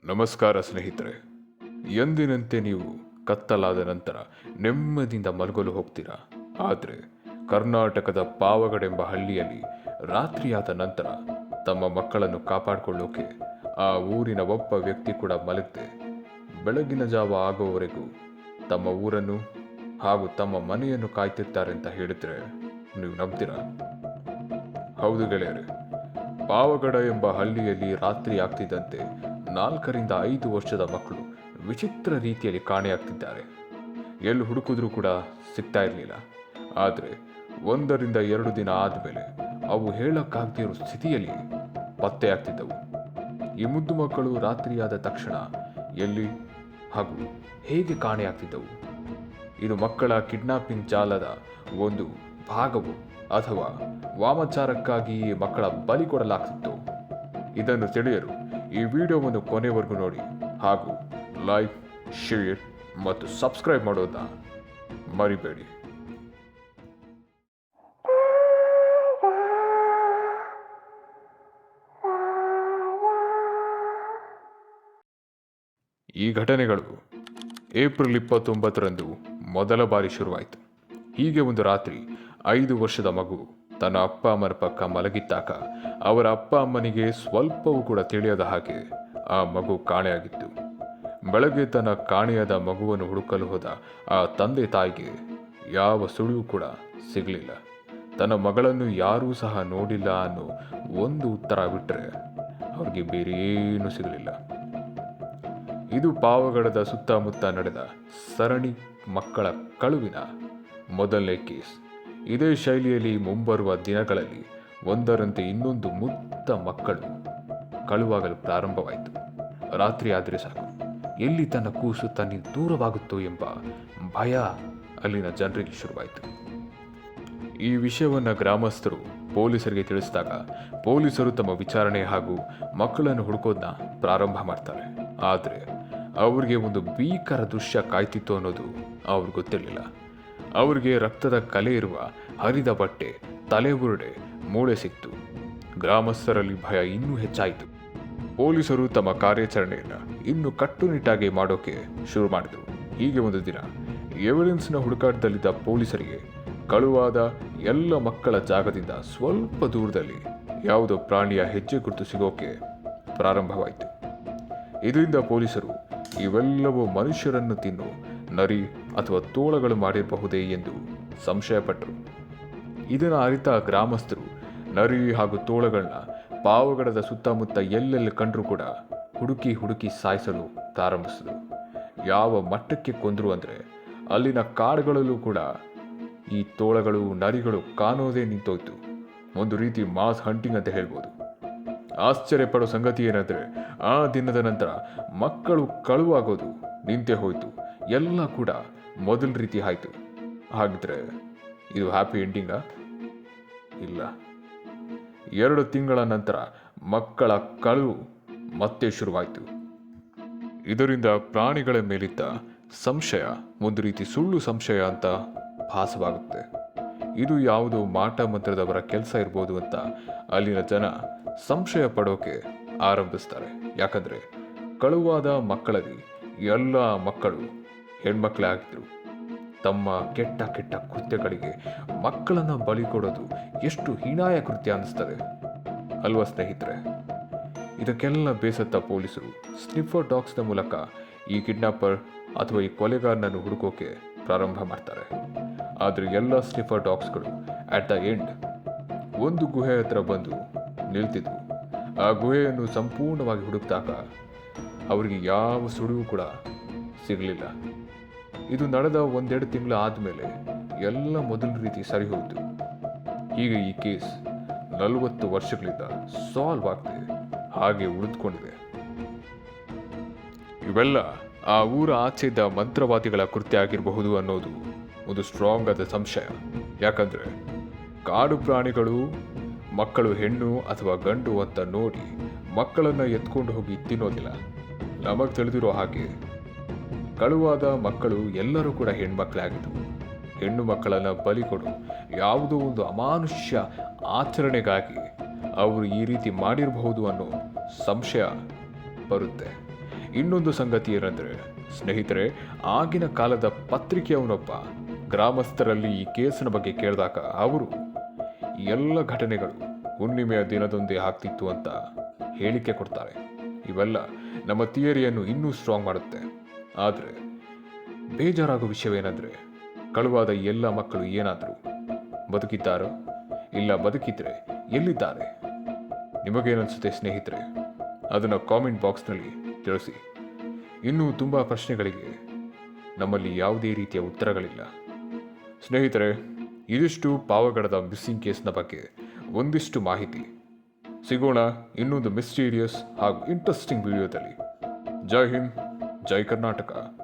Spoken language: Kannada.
ನಮಸ್ಕಾರ ಸ್ನೇಹಿತರೆ. ಎಂದಿನಂತೆ ನೀವು ಕತ್ತಲಾದ ನಂತರ ನೆಮ್ಮದಿಯಿಂದ ಮಲಗಲು ಹೋಗ್ತೀರಾ. ಆದರೆ ಕರ್ನಾಟಕದ ಪಾವಗಡೆಂಬ ಹಳ್ಳಿಯಲ್ಲಿ ರಾತ್ರಿಯಾದ ನಂತರ ತಮ್ಮ ಮಕ್ಕಳನ್ನು ಕಾಪಾಡಿಕೊಳ್ಳೋಕೆ ಆ ಊರಿನ ಒಬ್ಬ ವ್ಯಕ್ತಿ ಕೂಡ ಮಲಗದೆ ಬೆಳಗಿನ ಜಾವ ಆಗುವವರೆಗೂ ತಮ್ಮ ಊರನ್ನು ಹಾಗೂ ತಮ್ಮ ಮನೆಯನ್ನು ಕಾಯ್ತಿರ್ತಾರೆ ಅಂತ ಹೇಳಿದ್ರೆ ನೀವು ನಂಬ್ತೀರಾ? ಹೌದು ಗೆಳೆಯರೆ, ಪಾವಗಡ ಎಂಬ ಹಳ್ಳಿಯಲ್ಲಿ ರಾತ್ರಿ ಆಗ್ತಿದ್ದಂತೆ 4 ರಿಂದ 5 ವರ್ಷದ ಮಕ್ಕಳು ವಿಚಿತ್ರ ರೀತಿಯಲ್ಲಿ ಕಾಣೆಯಾಗ್ತಿದ್ದಾರೆ. ಎಲ್ಲಿ ಹುಡುಕಿದ್ರೂ ಕೂಡ ಸಿಗ್ತಾ ಇರಲಿಲ್ಲ. ಆದರೆ 1 ರಿಂದ 2 ದಿನ ಆದಮೇಲೆ ಅವು ಹೇಳಕ್ಕಾಗದಿರೋ ಸ್ಥಿತಿಯಲ್ಲಿ ಪತ್ತೆಯಾಗ್ತಿದ್ದವು. ಈ ಮುದ್ದು ಮಕ್ಕಳು ರಾತ್ರಿಯಾದ ತಕ್ಷಣ ಎಲ್ಲಿ ಹಾಗೂ ಹೇಗೆ ಕಾಣೆಯಾಗ್ತಿದ್ದವು? ಇದು ಮಕ್ಕಳ ಕಿಡ್ನಾಪಿಂಗ್ ಜಾಲದ ಒಂದು ಭಾಗವು ಅಥವಾ ವಾಮಾಚಾರಕ್ಕಾಗಿ ಮಕ್ಕಳ ಬಲಿ ಕೊಡಲಾಗ್ತಿತ್ತು? ಇದನ್ನು ತಿಳಿಯಲು ಈ ವಿಡಿಯೋವನ್ನು ಕೊನೆವರೆಗೂ ನೋಡಿ ಹಾಗೂ ಲೈಕ್, ಶೇರ್ ಮತ್ತು ಸಬ್ಸ್ಕ್ರೈಬ್ ಮಾಡೋದನ್ನ ಮರಿಬೇಡಿ. ಈ ಘಟನೆಗಳು ಏಪ್ರಿಲ್ 29ರಂದು ಮೊದಲ ಬಾರಿ ಶುರುವಾಯಿತು. ಹೀಗೆ ಒಂದು ರಾತ್ರಿ 5 ವರ್ಷದ ಮಗು ತನ್ನ ಅಪ್ಪ ಅಮ್ಮನ ಪಕ್ಕ ಮಲಗಿದ್ದಾಗ ಅವರ ಅಪ್ಪ ಅಮ್ಮನಿಗೆ ಸ್ವಲ್ಪವೂ ಕೂಡ ತಿಳಿಯದ ಹಾಗೆ ಆ ಮಗು ಕಾಣೆಯಾಗಿತ್ತು. ಬೆಳಗ್ಗೆ ತನ್ನ ಕಾಣೆಯಾದ ಮಗುವನ್ನು ಹುಡುಕಲು ಹೋದ ಆ ತಂದೆ ತಾಯಿಗೆ ಯಾವ ಸುಳಿವು ಕೂಡ ಸಿಗಲಿಲ್ಲ. ತನ್ನ ಮಗಳನ್ನು ಯಾರೂ ಸಹ ನೋಡಿಲ್ಲ ಅನ್ನೋ ಒಂದು ಉತ್ತರ ಬಿಟ್ಟರೆ ಅವ್ರಿಗೆ ಬೇರೆ ಏನೂ ಸಿಗಲಿಲ್ಲ. ಇದು ಪಾವಗಡದ ಸುತ್ತಮುತ್ತ ನಡೆದ ಸರಣಿ ಮಕ್ಕಳ ಕಳುವಿನ ಮೊದಲನೇ ಕೇಸ್. ಇದೇ ಶೈಲಿಯಲ್ಲಿ ಮುಂಬರುವ ದಿನಗಳಲ್ಲಿ ಒಂದರಂತೆ ಇನ್ನೊಂದು ಮುದ್ದ ಮಕ್ಕಳು ಕಳುವಾಗಲು ಪ್ರಾರಂಭವಾಯಿತು. ರಾತ್ರಿ ಆದರೆ ಸಾಕು, ಎಲ್ಲಿ ತನ್ನ ಕೂಸು ತನ್ನಿಂದ ದೂರವಾಗುತ್ತೋ ಎಂಬ ಭಯ ಅಲ್ಲಿನ ಜನರಿಗೆ ಶುರುವಾಯಿತು. ಈ ವಿಷಯವನ್ನು ಗ್ರಾಮಸ್ಥರು ಪೊಲೀಸರಿಗೆ ತಿಳಿಸಿದಾಗ ಪೊಲೀಸರು ತಮ್ಮ ವಿಚಾರಣೆ ಹಾಗೂ ಮಕ್ಕಳನ್ನು ಹುಡುಕೋದನ್ನ ಪ್ರಾರಂಭ ಮಾಡ್ತಾರೆ. ಆದರೆ ಅವರಿಗೆ ಒಂದು ಭೀಕರ ದೃಶ್ಯ ಕಾಯ್ತಿತ್ತು ಅನ್ನೋದು ಅವ್ರಿಗೆ ಗೊತ್ತಿರಲಿಲ್ಲ. ಅವರಿಗೆ ರಕ್ತದ ಕಲೆ ಇರುವ ಹರಿದ ಬಟ್ಟೆ, ತಲೆ ಬುರುಡೆ, ಮೂಳೆ ಸಿಕ್ತು. ಗ್ರಾಮಸ್ಥರಲ್ಲಿ ಭಯ ಇನ್ನೂ ಹೆಚ್ಚಾಯಿತು. ಪೊಲೀಸರು ತಮ್ಮ ಕಾರ್ಯಾಚರಣೆಯನ್ನು ಇನ್ನು ಕಟ್ಟುನಿಟ್ಟಾಗಿ ಮಾಡೋಕೆ ಶುರು ಮಾಡಿದರು. ಹೀಗೆ ಒಂದು ದಿನ ಎವಿಡೆನ್ಸ್ನ ಹುಡುಕಾಟದಲ್ಲಿದ್ದ ಪೊಲೀಸರಿಗೆ ಕಳುವಾದ ಎಲ್ಲ ಮಕ್ಕಳ ಜಾಗದಿಂದ ಸ್ವಲ್ಪ ದೂರದಲ್ಲಿ ಯಾವುದೋ ಪ್ರಾಣಿಯ ಹೆಜ್ಜೆ ಗುರುತು ಸಿಗೋಕೆ ಪ್ರಾರಂಭವಾಯಿತು. ಇದರಿಂದ ಪೊಲೀಸರು ಇವೆಲ್ಲವೂ ಮನುಷ್ಯರನ್ನು ತಿನ್ನು ನರಿ ಅಥವಾ ತೋಳಗಳು ಮಾಡಿರಬಹುದೇ ಎಂದು ಸಂಶಯಪಟ್ಟರು. ಇದನ್ನು ಅರಿತ ಗ್ರಾಮಸ್ಥರು ನರಿ ಹಾಗೂ ತೋಳಗಳನ್ನ ಪಾವಗಡದ ಸುತ್ತಮುತ್ತ ಎಲ್ಲೆಲ್ಲಿ ಕಂಡರೂ ಕೂಡ ಹುಡುಕಿ ಸಾಯಿಸಲು ಪ್ರಾರಂಭಿಸಿದರು. ಯಾವ ಮಟ್ಟಕ್ಕೆ ಕೊಂದರು ಅಂದರೆ ಅಲ್ಲಿನ ಕಾಡುಗಳಲ್ಲೂ ಕೂಡ ಈ ತೋಳಗಳು, ನರಿಗಳು ಕಾಣೋದೇ ನಿಂತೋಯ್ತು. ಒಂದು ರೀತಿ ಮಾಸ್ ಹಂಟಿಂಗ್ ಅಂತ ಹೇಳ್ಬೋದು. ಆಶ್ಚರ್ಯಪಡೋ ಸಂಗತಿ ಏನಂದರೆ ಆ ದಿನದ ನಂತರ ಮಕ್ಕಳು ಕಳುವಾಗೋದು ನಿಂತೇ ಹೋಯಿತು. ಎಲ್ಲ ಕೂಡ ಮೊದಲ ರೀತಿ ಆಯಿತು. ಹಾಗಿದ್ರೆ ಇದು ಹ್ಯಾಪಿ ಎಂಡಿಂಗಾ? ಇಲ್ಲ. 2 ತಿಂಗಳ ನಂತರ ಮಕ್ಕಳ ಕಳುವು ಮತ್ತೆ ಶುರುವಾಯಿತು. ಇದರಿಂದ ಪ್ರಾಣಿಗಳ ಮೇಲಿದ್ದ ಸಂಶಯ ಒಂದು ರೀತಿ ಸುಳ್ಳು ಸಂಶಯ ಅಂತ ಭಾಸವಾಗುತ್ತೆ. ಇದು ಯಾವುದೋ ಮಾಟ ಮಂತ್ರದವರ ಕೆಲಸ ಇರ್ಬೋದು ಅಂತ ಅಲ್ಲಿನ ಜನ ಸಂಶಯ ಪಡೋಕೆ ಆರಂಭಿಸ್ತಾರೆ. ಯಾಕಂದ್ರೆ ಕಳುವಾದ ಮಕ್ಕಳಲ್ಲಿ ಎಲ್ಲ ಮಕ್ಕಳು ಹೆಣ್ಮಕ್ಳೇ ಆಗಿದ್ರು. ತಮ್ಮ ಕೆಟ್ಟ ಕೃತ್ಯಗಳಿಗೆ ಮಕ್ಕಳನ್ನ ಬಲಿ ಕೊಡೋದು ಎಷ್ಟು ಹೀನಾಯ ಕೃತ್ಯ ಅನ್ನಿಸ್ತದೆ ಅಲ್ವಾ ಸ್ನೇಹಿತರೆ? ಇದಕ್ಕೆಲ್ಲ ಬೇಸತ್ತ ಪೊಲೀಸರು ಸ್ನಿಫರ್ ಡಾಗ್ಸ್ನ ಮೂಲಕ ಈ ಕಿಡ್ನಾಪರ್ ಅಥವಾ ಈ ಕೊಲೆಗಾರನನ್ನು ಹುಡುಕೋಕೆ ಪ್ರಾರಂಭ ಮಾಡ್ತಾರೆ. ಆದರೆ ಎಲ್ಲ ಸ್ನಿಫರ್ ಡಾಗ್ಸ್ಗಳು ಅಟ್ ದ ಎಂಡ್ ಒಂದು ಗುಹೆ ಹತ್ರ ಬಂದು ನಿಲ್ತಿದ್ವು. ಆ ಗುಹೆಯನ್ನು ಸಂಪೂರ್ಣವಾಗಿ ಹುಡುಕಿದಾಗ ಅವರಿಗೆ ಯಾವ ಸುಳಿವು ಕೂಡ ಸಿಗಲಿಲ್ಲ. ಇದು ನಡೆದ 1-2 ತಿಂಗಳು ಆದಮೇಲೆ ಎಲ್ಲ ಮೊದಲ ರೀತಿ ಸರಿ ಹೋಯಿತು. ಈಗ ಈ ಕೇಸ್ 40 ವರ್ಷಗಳಿಂದ ಸಾಲ್ವ್ ಆಗ್ತಿದೆ, ಹಾಗೆ ಉಳಿದುಕೊಂಡಿದೆ. ಇವೆಲ್ಲ ಆ ಊರ ಆಚೆದ ಮಂತ್ರವಾದಿಗಳ ಕೃತ್ಯ ಆಗಿರಬಹುದು ಅನ್ನೋದು ಒಂದು ಸ್ಟ್ರಾಂಗ್ ಆದ ಸಂಶಯ. ಯಾಕಂದ್ರೆ ಕಾಡು ಪ್ರಾಣಿಗಳು ಮಕ್ಕಳು ಹೆಣ್ಣು ಅಥವಾ ಗಂಡು ಅಂತ ನೋಡಿ ಮಕ್ಕಳನ್ನ ಎತ್ಕೊಂಡು ಹೋಗಿ ತಿನ್ನೋದಿಲ್ಲ. ನಮಗೆ ತಿಳಿದಿರೋ ಹಾಗೆ ಕಳುವಾದ ಮಕ್ಕಳು ಎಲ್ಲರೂ ಕೂಡ ಹೆಣ್ಮಕ್ಳೇ ಆಗಿದ್ವು. ಹೆಣ್ಣು ಮಕ್ಕಳನ್ನ ಬಲಿ ಕೊಡು ಯಾವುದೋ ಒಂದು ಅಮಾನುಷ್ಯ ಆಚರಣೆಗಾಗಿ ಅವರು ಈ ರೀತಿ ಮಾಡಿರಬಹುದು ಅನ್ನೋ ಸಂಶಯ ಬರುತ್ತೆ. ಇನ್ನೊಂದು ಸಂಗತಿ ಏನಂದ್ರೆ ಸ್ನೇಹಿತರೆ, ಆಗಿನ ಕಾಲದ ಪತ್ರಿಕೆಯವನೊಬ್ಬ ಗ್ರಾಮಸ್ಥರಲ್ಲಿ ಈ ಕೇಸಿನ ಬಗ್ಗೆ ಕೇಳಿದಾಗ ಅವರು ಎಲ್ಲ ಘಟನೆಗಳು ಹುಣ್ಣಿಮೆಯ ದಿನದೊಂದೇ ಆಗ್ತಿತ್ತು ಅಂತ ಹೇಳಿಕೆ ಕೊಡ್ತಾರೆ. ಇವೆಲ್ಲ ನಮ್ಮ ಥಿಯರಿಯನ್ನು ಇನ್ನೂ ಸ್ಟ್ರಾಂಗ್ ಮಾಡುತ್ತೆ. ಆದರೆ ಬೇಜಾರಾಗೋ ವಿಷಯವೇನೆಂದರೆ, ಕಳುವಾದ ಎಲ್ಲ ಮಕ್ಕಳು ಏನಾದರೂ ಬದುಕಿದ್ದಾರೋ, ಇಲ್ಲ ಬದುಕಿದ್ರೆ ಎಲ್ಲಿದ್ದಾರೆ? ನಿಮಗೇನನ್ಸುತ್ತೆ ಸ್ನೇಹಿತರೆ? ಅದನ್ನು ಕಾಮೆಂಟ್ ಬಾಕ್ಸ್ನಲ್ಲಿ ತಿಳಿಸಿ. ಇನ್ನೂ ತುಂಬ ಪ್ರಶ್ನೆಗಳಿಗೆ ನಮ್ಮಲ್ಲಿ ಯಾವುದೇ ರೀತಿಯ ಉತ್ತರಗಳಿಲ್ಲ. ಸ್ನೇಹಿತರೆ, ಇದಿಷ್ಟು ಪಾವಗಡದ ಮಿಸ್ಸಿಂಗ್ ಕೇಸ್ನ ಬಗ್ಗೆ ಒಂದಿಷ್ಟು ಮಾಹಿತಿ. ಸಿಗೋಣ ಇನ್ನೊಂದು ಮಿಸ್ಟೀರಿಯಸ್ ಹಾಗೂ ಇಂಟ್ರೆಸ್ಟಿಂಗ್ ವಿಡಿಯೋದಲ್ಲಿ. ಜೈ ಹಿಂದ್, ಜೈ ಕರ್ನಾಟಕ.